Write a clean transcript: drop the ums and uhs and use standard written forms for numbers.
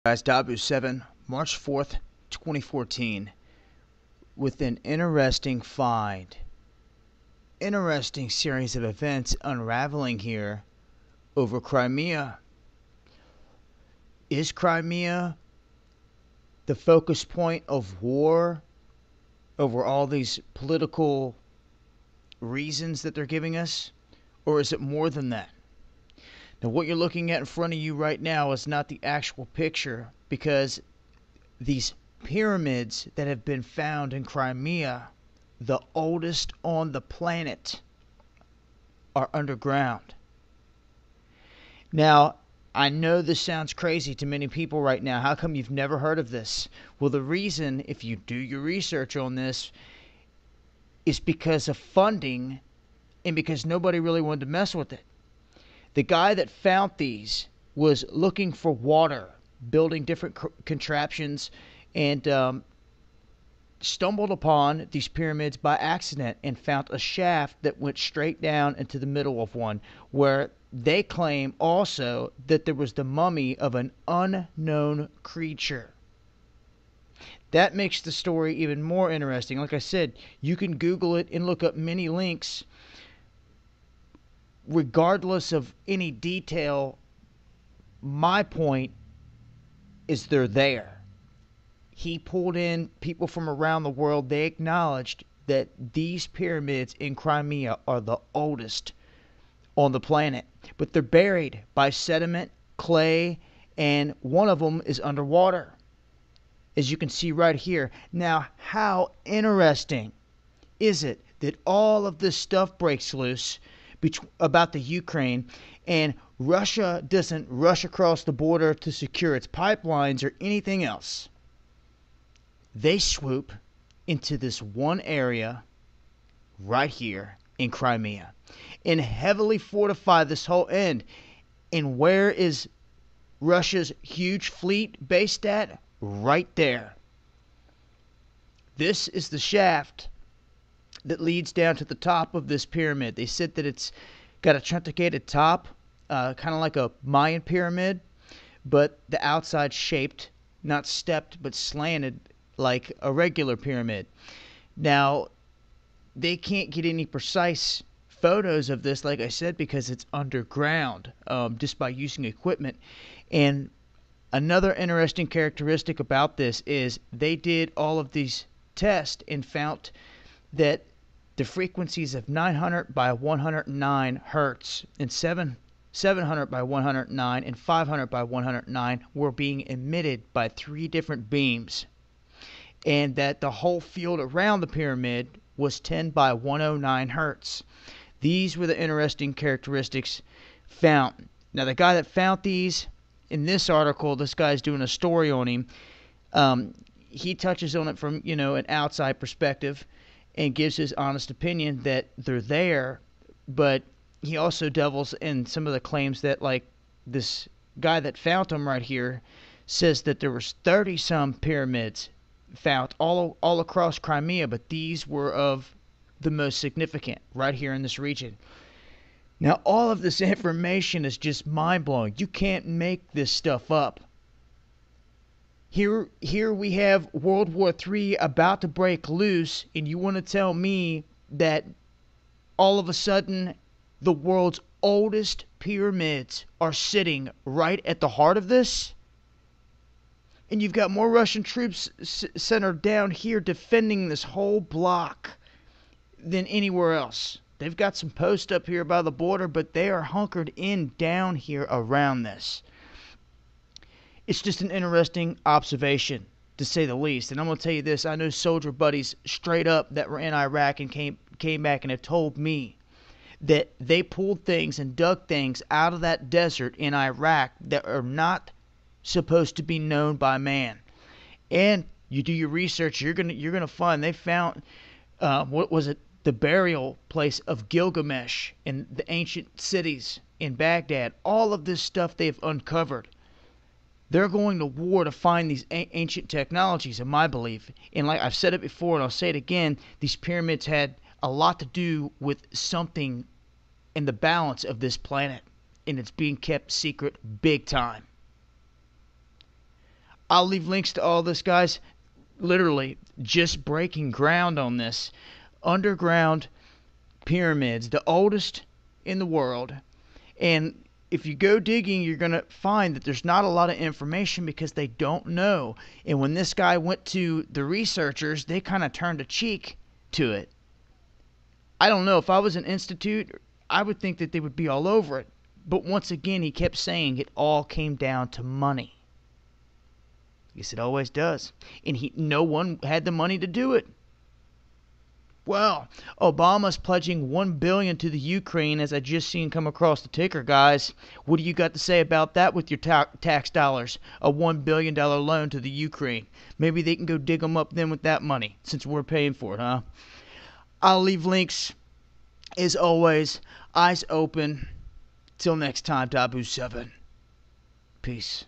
Guys, Dabu 7, March 4th, 2014, with an interesting find. Interesting series of events unraveling here over Crimea. Is Crimea the focus point of war over all these political reasons that they're giving us? Or is it more than that? Now, what you're looking at in front of you right now is not the actual picture, because these pyramids that have been found in Crimea, the oldest on the planet, are underground. Now, I know this sounds crazy to many people right now. How come you've never heard of this? Well, the reason, if you do your research on this, is because of funding and because nobody really wanted to mess with it. The guy that found these was looking for water, building different contraptions, and stumbled upon these pyramids by accident and found a shaft that went straight down into the middle of one, where they claim also that there was the mummy of an unknown creature. That makes the story even more interesting. Like I said, you can Google it and look up many links. Regardless of any detail, my point is they're there. He pulled in people from around the world. They acknowledged that these pyramids in Crimea are the oldest on the planet. But they're buried by sediment, clay, and one of them is underwater, as you can see right here. Now, how interesting is it that all of this stuff breaks loose about the Ukraine, and Russia doesn't rush across the border to secure its pipelines or anything else? They swoop into this one area right here in Crimea and heavily fortify this whole end. And where is Russia's huge fleet based at? Right there. This is the shaft that leads down to the top of this pyramid. They said that it's got a truncated top, kind of like a Mayan pyramid, but the outside shaped, not stepped, but slanted like a regular pyramid. Now, they can't get any precise photos of this, like I said, because it's underground, just by using equipment. And another interesting characteristic about this is they did all of these tests and found that the frequencies of 900 by 109 hertz and 700 by 109 and 500 by 109 were being emitted by three different beams, and that the whole field around the pyramid was 10 by 109 hertz. These were the interesting characteristics found. Now, the guy that found these, in this article, this guy's doing a story on him. He touches on it from, an outside perspective and gives his honest opinion that they're there, but he also devils in some of the claims that, like, this guy that found them right here says that there was 30-some pyramids found all across Crimea, but these were of the most significant right here in this region. Now, all of this information is just mind-blowing. You can't make this stuff up. Here we have World War III about to break loose, and you want to tell me that all of a sudden the world's oldest pyramids are sitting right at the heart of this? And you've got more Russian troops centered down here defending this whole block than anywhere else. They've got some posts up here by the border, but they are hunkered in down here around this. It's just an interesting observation, to say the least. And I'm going to tell you this. I know soldier buddies straight up that were in Iraq and came back and have told me that they pulled things and dug things out of that desert in Iraq that are not supposed to be known by man. And you do your research, you're gonna find they found what was it? The burial place of Gilgamesh in the ancient cities in Baghdad. All of this stuff they've uncovered. They're going to war to find these ancient technologies, in my belief. And like I've said it before, and I'll say it again, these pyramids had a lot to do with something in the balance of this planet, and it's being kept secret big time. I'll leave links to all this, guys. Literally, just breaking ground on this. Underground pyramids, the oldest in the world. And if you go digging, you're going to find that there's not a lot of information because they don't know. And when this guy went to the researchers, they kind of turned a cheek to it. I don't know. If I was an institute, I would think that they would be all over it. But once again, he kept saying it all came down to money. Yes, it always does. And no one had the money to do it. Well, Obama's pledging $1 billion to the Ukraine, as I just seen come across the ticker, guys. What do you got to say about that with your tax dollars? A $1 billion loan to the Ukraine. Maybe they can go dig them up then with that money, since we're paying for it, huh? I'll leave links, as always. Eyes open. Till next time, Tabu 7. Peace.